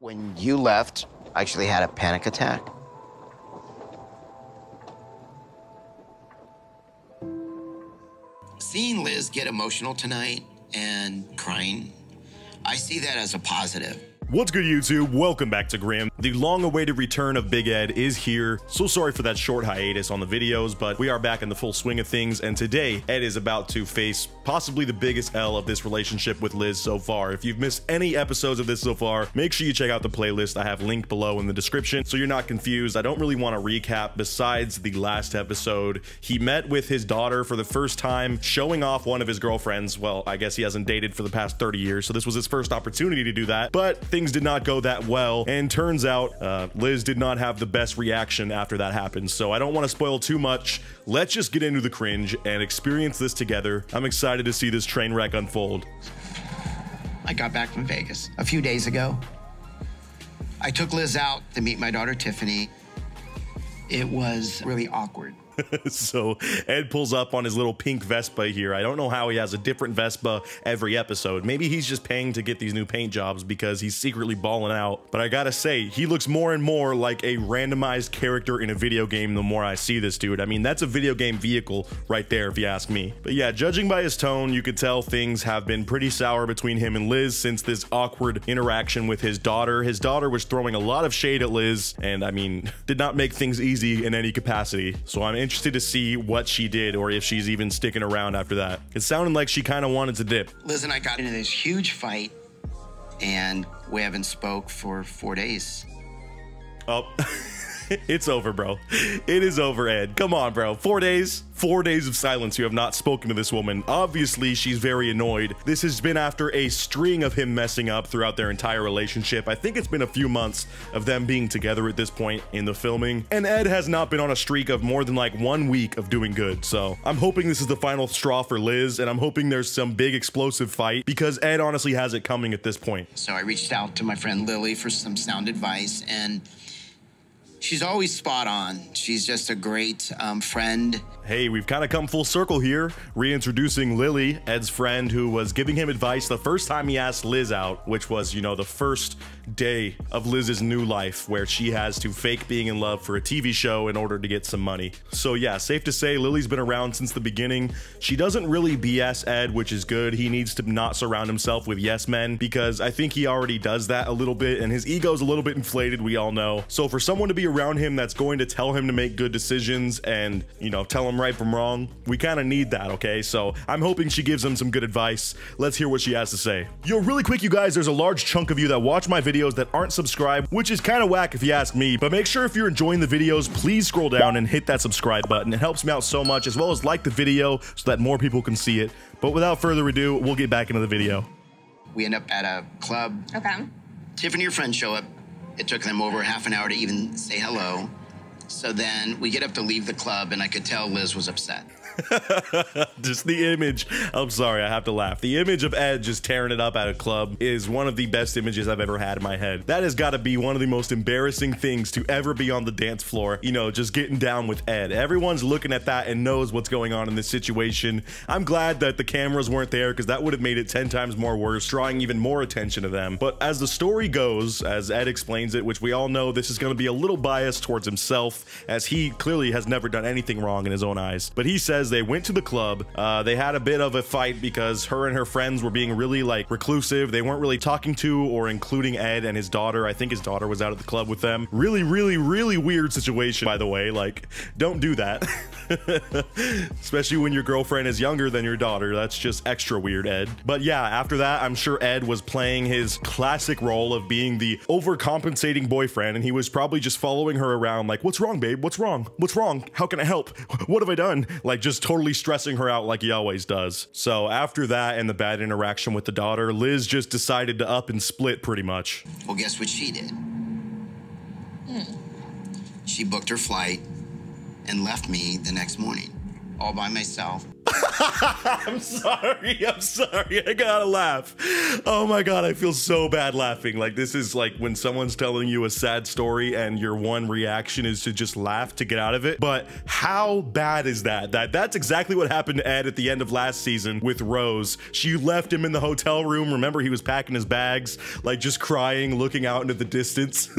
When you left, I actually had a panic attack. Seeing Liz get emotional tonight and crying, I see that as a positive. What's good, YouTube? Welcome back to Grimm. The long-awaited return of Big Ed is here. So sorry for that short hiatus on the videos, but we are back in the full swing of things, and today, Ed is about to face possibly the biggest L of this relationship with Liz so far. If you've missed any episodes of this so far, make sure you check out the playlist I have linked below in the description so you're not confused. I don't really want to recap besides the last episode. He met with his daughter for the first time, showing off one of his girlfriends. Well, I guess he hasn't dated for the past 30 years, so this was his first opportunity to do that, but things did not go that well, and turns out Liz did not have the best reaction after that happened, so I don't want to spoil too much. Let's just get into the cringe and experience this together. I'm excited to see this train wreck unfold. I got back from Vegas a few days ago. I took Liz out to meet my daughter, Tiffany. It was really awkward. So Ed pulls up on his little pink Vespa here. I don't know how he has a different Vespa every episode. Maybe he's just paying to get these new paint jobs because he's secretly balling out. But I gotta say, he looks more and more like a randomized character in a video game the more I see this dude. I mean, that's a video game vehicle right there if you ask me. But yeah, judging by his tone, you could tell things have been pretty sour between him and Liz since this awkward interaction with his daughter. His daughter was throwing a lot of shade at Liz and, I mean, did not make things easy in any capacity. So I'm interested to see what she did or if she's even sticking around after that. It sounded like she kind of wanted to dip. Liz and I got into this huge fight and we haven't spoke for 4 days. Oh, it's over, bro. It is over, Ed. Come on, bro. 4 days? 4 days of silence. You have not spoken to this woman. Obviously, she's very annoyed. This has been after a string of him messing up throughout their entire relationship. I think it's been a few months of them being together at this point in the filming. And Ed has not been on a streak of more than like 1 week of doing good. So I'm hoping this is the final straw for Liz, and I'm hoping there's some big explosive fight because Ed honestly has it coming at this point. So I reached out to my friend Lily for some sound advice, and she's always spot on. She's just a great friend. Hey, we've kind of come full circle here, reintroducing Lily, Ed's friend, who was giving him advice the first time he asked Liz out, which was, you know, the first day of Liz's new life where she has to fake being in love for a TV show in order to get some money. So yeah, safe to say Lily's been around since the beginning. She doesn't really BS Ed, which is good. He needs to not surround himself with yes men because I think he already does that a little bit and his ego's a little bit inflated, we all know. So for someone to be around him that's going to tell him to make good decisions and, you know, tell him right from wrong, we kind of need that, okay? So I'm hoping she gives him some good advice. Let's hear what she has to say. Yo, really quick, you guys, there's a large chunk of you that watch my videos that aren't subscribed, which is kind of whack if you ask me, but make sure if you're enjoying the videos, please scroll down and hit that subscribe button. It helps me out so much, as well as like the video so that more people can see it. But without further ado, we'll get back into the video. We end up at a club. Okay. Tiffany and her friends show up. It took them over half an hour to even say hello. So then we get up to leave the club, and I could tell Liz was upset. Just the image. I'm sorry, I have to laugh. The image of Ed just tearing it up at a club is one of the best images I've ever had in my head. That has got to be one of the most embarrassing things to ever be on the dance floor. You know, just getting down with Ed. Everyone's looking at that and knows what's going on in this situation. I'm glad that the cameras weren't there because that would have made it 10 times more worse, drawing even more attention to them. But as the story goes, as Ed explains it, which we all know this is going to be a little biased towards himself, as he clearly has never done anything wrong in his own eyes. But he says they went to the club. They had a bit of a fight because her and her friends were being really like reclusive. They weren't really talking to or including Ed and his daughter. I think his daughter was out at the club with them. Really, really, really weird situation, by the way. Like, don't do that. Especially when your girlfriend is younger than your daughter. That's just extra weird, Ed. But yeah, after that, I'm sure Ed was playing his classic role of being the overcompensating boyfriend, and he was probably just following her around like, what's wrong, babe? What's wrong? What's wrong? How can I help? What have I done? Like, just totally stressing her out like he always does. So after that and the bad interaction with the daughter, Liz just decided to up and split pretty much. Well, guess what she did? She booked her flight and left me the next morning, all by myself. I'm sorry. I gotta laugh. Oh my God, I feel so bad laughing. Like, this is like when someone's telling you a sad story and your one reaction is to just laugh to get out of it. But how bad is that? That's exactly what happened to Ed at the end of last season with Rose. She left him in the hotel room. Remember, he was packing his bags, like just crying, looking out into the distance.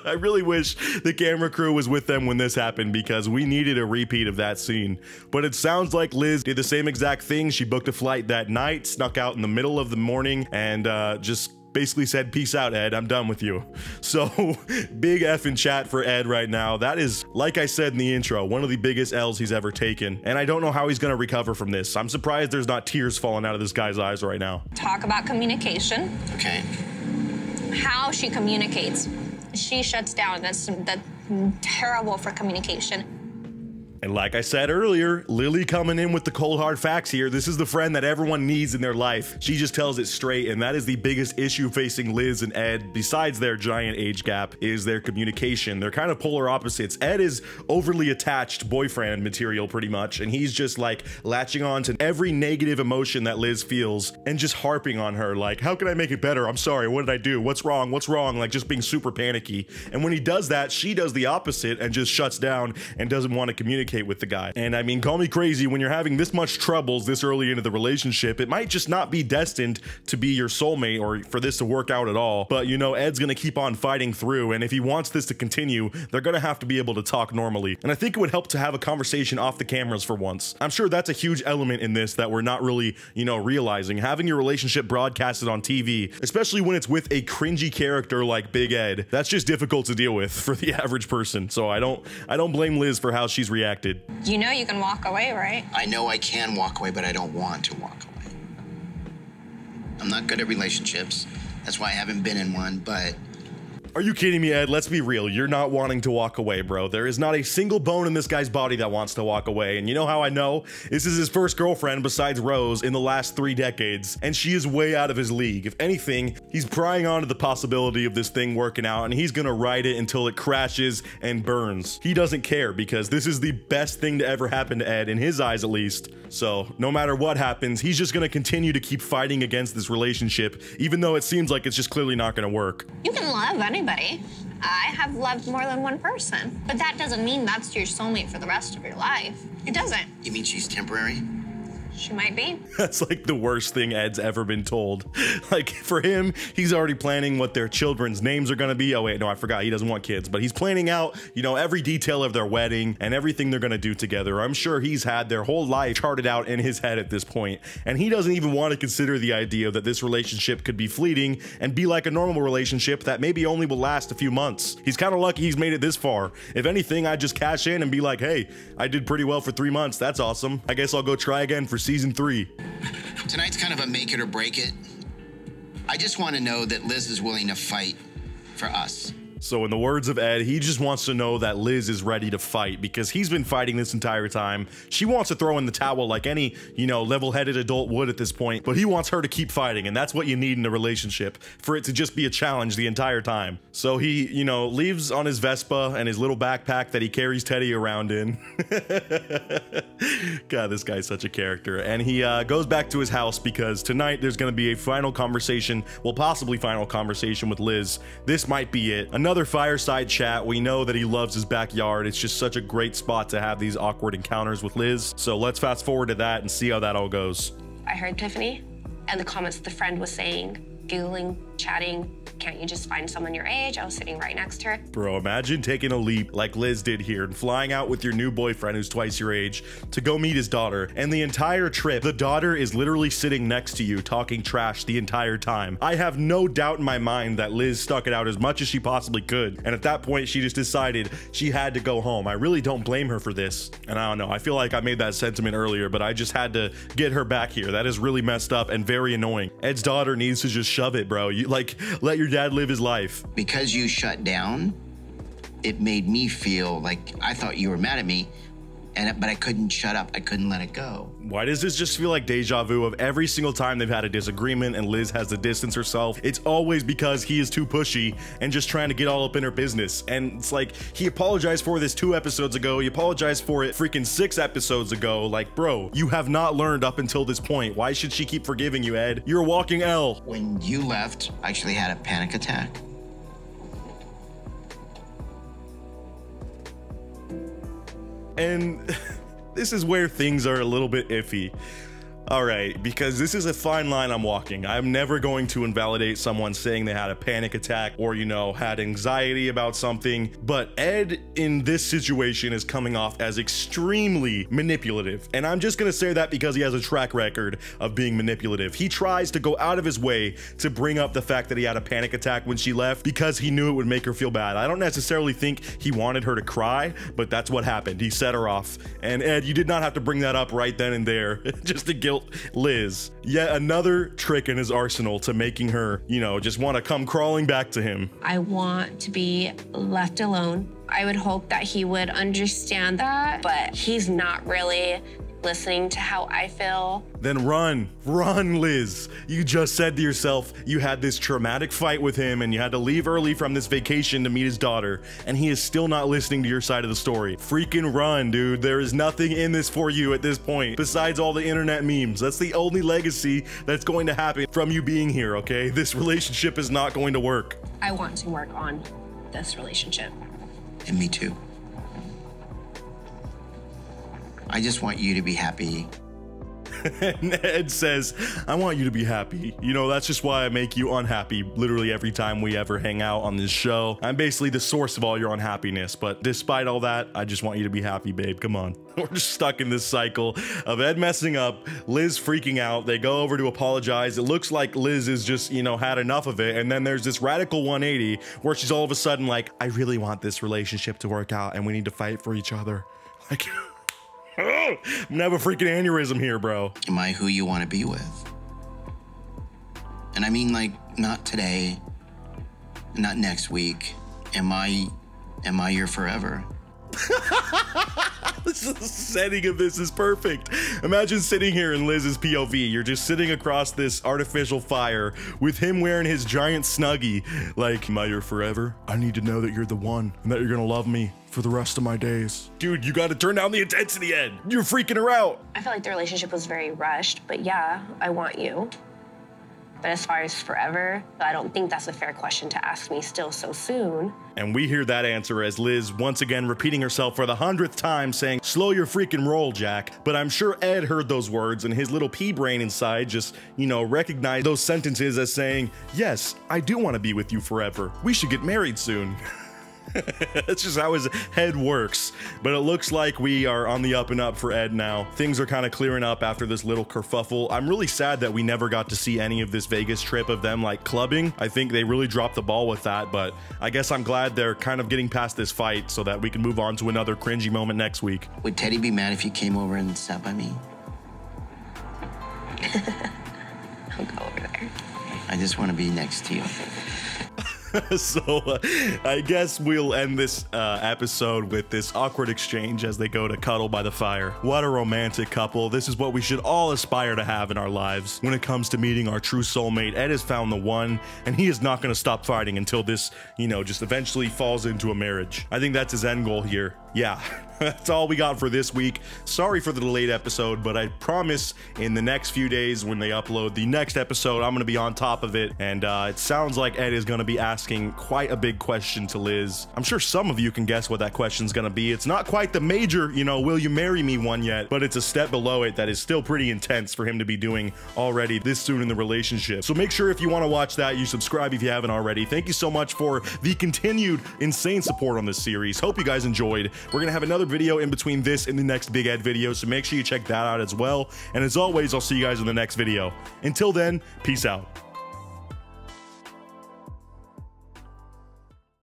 I really wish the camera crew was with them when this happened, because we needed a repeat of that scene. But it sounds like Liz did the same exact thing. She booked a flight that night, snuck out in the middle of the morning, and just basically said, peace out, Ed, I'm done with you. So big F in chat for Ed right now. That is, like I said in the intro, one of the biggest L's he's ever taken. And I don't know how he's gonna recover from this. I'm surprised there's not tears falling out of this guy's eyes right now. Talk about communication. Okay. How she communicates. She shuts down. That's terrible for communication. And like I said earlier, Lily coming in with the cold hard facts here. This is the friend that everyone needs in their life. She just tells it straight, and that is the biggest issue facing Liz and Ed, besides their giant age gap, is their communication. They're kind of polar opposites. Ed is overly attached boyfriend material pretty much, and he's just like latching on to every negative emotion that Liz feels and just harping on her like, how can I make it better? I'm sorry, what did I do? What's wrong? What's wrong? Like, just being super panicky. And when he does that, she does the opposite and just shuts down and doesn't want to communicate with the guy. And I mean, call me crazy, when you're having this much troubles this early into the relationship, it might just not be destined to be your soulmate or for this to work out at all. But you know, Ed's gonna keep on fighting through, and if he wants this to continue, they're gonna have to be able to talk normally. And I think it would help to have a conversation off the cameras for once. I'm sure that's a huge element in this that we're not really, you know, realizing. Having your relationship broadcasted on TV, especially when it's with a cringy character like Big Ed, that's just difficult to deal with for the average person. So I don't blame Liz for how she's reacted. You know you can walk away, right? I know I can walk away, but I don't want to walk away. I'm not good at relationships. That's why I haven't been in one, but... Are you kidding me, Ed? Let's be real. You're not wanting to walk away, bro. There is not a single bone in this guy's body that wants to walk away. And you know how I know? This is his first girlfriend besides Rose in the last 3 decades, and she is way out of his league. If anything, he's prying onto the possibility of this thing working out, and he's gonna ride it until it crashes and burns. He doesn't care, because this is the best thing to ever happen to Ed, in his eyes at least. So no matter what happens, he's just gonna continue to keep fighting against this relationship, even though it seems like it's just clearly not gonna work. You can love anybody. I have loved more than one person, but that doesn't mean that's your soulmate for the rest of your life. It doesn't. You mean she's temporary? She might be. That's like the worst thing Ed's ever been told. Like, for him, he's already planning what their children's names are gonna be. Oh wait, no, I forgot, he doesn't want kids, but he's planning out, you know, every detail of their wedding and everything they're gonna do together. I'm sure he's had their whole life charted out in his head at this point, and he doesn't even want to consider the idea that this relationship could be fleeting and be like a normal relationship that maybe only will last a few months. He's kind of lucky he's made it this far. If anything, I'd just cash in and be like, hey, I did pretty well for 3 months, that's awesome. I guess I'll go try again for season 3. Tonight's kind of a make it or break it. I just want to know that Liz is willing to fight for us. So in the words of Ed, he just wants to know that Liz is ready to fight, because he's been fighting this entire time. She wants to throw in the towel like any, you know, level-headed adult would at this point, but he wants her to keep fighting, and that's what you need in a relationship, for it to just be a challenge the entire time. So he, you know, leaves on his Vespa and his little backpack that he carries Teddy around in. God, this guy's such a character. And he goes back to his house, because tonight there's going to be a final conversation, well, possibly final conversation with Liz. This might be it. Another fireside chat. We know that he loves his backyard. It's just such a great spot to have these awkward encounters with Liz. So let's fast forward to that and see how that all goes. I heard Tiffany and the comments the friend was saying, giggling, chatting, can't you just find someone your age? I was sitting right next to her. Bro, imagine taking a leap like Liz did here and flying out with your new boyfriend who's twice your age to go meet his daughter. And the entire trip, the daughter is literally sitting next to you talking trash the entire time. I have no doubt in my mind that Liz stuck it out as much as she possibly could. And at that point, she just decided she had to go home. I really don't blame her for this. And I don't know, I feel like I made that sentiment earlier, but I just had to get her back here. That is really messed up and very annoying. Ed's daughter needs to just shove it, bro. You like, let your dad live his life. Because you shut down, it made me feel like I thought you were mad at me, But I couldn't shut up. I couldn't let it go. Why does this just feel like deja vu of every single time they've had a disagreement and Liz has to distance herself? It's always because he is too pushy and just trying to get all up in her business. And it's like, he apologized for this 2 episodes ago. He apologized for it freaking 6 episodes ago. Like, bro, you have not learned up until this point. Why should she keep forgiving you, Ed? You're a walking L. When you left, I actually had a panic attack. And this is where things are a little bit iffy. All right, because this is a fine line I'm walking. I'm never going to invalidate someone saying they had a panic attack or, you know, had anxiety about something. But Ed in this situation is coming off as extremely manipulative. And I'm just going to say that because he has a track record of being manipulative. He tries to go out of his way to bring up the fact that he had a panic attack when she left because he knew it would make her feel bad. I don't necessarily think he wanted her to cry, but that's what happened. He set her off. And Ed, you did not have to bring that up right then and there just to guilt Liz. Yet another trick in his arsenal to making her, you know, just want to come crawling back to him. I want to be left alone. I would hope that he would understand that, but he's not really listening to how I feel. Then run, Liz. You just said to yourself you had this traumatic fight with him and you had to leave early from this vacation to meet his daughter, and he is still not listening to your side of the story. Freaking run, dude. There is nothing in this for you at this point besides all the internet memes. That's the only legacy that's going to happen from you being here, okay? This relationship is not going to work. I want to work on this relationship. And me too. I just want you to be happy. And Ed says, I want you to be happy. You know, that's just why I make you unhappy literally every time we ever hang out on this show. I'm basically the source of all your unhappiness, but despite all that, I just want you to be happy, babe. Come on. We're just stuck in this cycle of Ed messing up, Liz freaking out. They go over to apologize. It looks like Liz is just, you know, had enough of it. And then there's this radical 180 where she's all of a sudden like, I really want this relationship to work out and we need to fight for each other. Like, I'm gonna have a freaking aneurysm here, bro. Am I who you want to be with? And I mean, like, not today, not next week. Am I your forever? The setting of this is perfect. Imagine sitting here in Liz's POV. You're just sitting across this artificial fire with him wearing his giant Snuggie. Like, am I your forever? I need to know that you're the one and that you're gonna love me for the rest of my days. Dude, you gotta turn down the intensity, Ed. You're freaking her out. I feel like the relationship was very rushed, but yeah, I want you. But as far as forever, I don't think that's a fair question to ask me still so soon. And we hear that answer as Liz once again repeating herself for the 100th time saying, slow your freaking roll, Jack. But I'm sure Ed heard those words and his little pea brain inside just, you know, recognized those sentences as saying, yes, I do want to be with you forever. We should get married soon. That's just how his head works. But it looks like we are on the up and up for Ed now. Things are kind of clearing up after this little kerfuffle. I'm really sad that we never got to see any of this Vegas trip of them like clubbing. I think they really dropped the ball with that, but I guess I'm glad they're kind of getting past this fight so that we can move on to another cringy moment next week. Would Teddy be mad if you came over and sat by me? I'll go over there. I just want to be next to you. So I guess we'll end this episode with this awkward exchange as they go to cuddle by the fire. What a romantic couple. This is what we should all aspire to have in our lives. When it comes to meeting our true soulmate, Ed has found the one, and he is not going to stop fighting until this, you know, just eventually falls into a marriage. I think that's his end goal here. Yeah, that's all we got for this week. Sorry for the delayed episode, but I promise in the next few days when they upload the next episode, I'm going to be on top of it. And it sounds like Ed is going to be asking quite a big question to Liz. I'm sure some of you can guess what that question's going to be. It's not quite the major, you know, will you marry me one yet, but it's a step below it that is still pretty intense for him to be doing already this soon in the relationship. So make sure if you want to watch that, you subscribe if you haven't already. Thank you so much for the continued insane support on this series. Hope you guys enjoyed. We're gonna have another video in between this and the next Big Ed video, so make sure you check that out as well. And as always, I'll see you guys in the next video. Until then, peace out.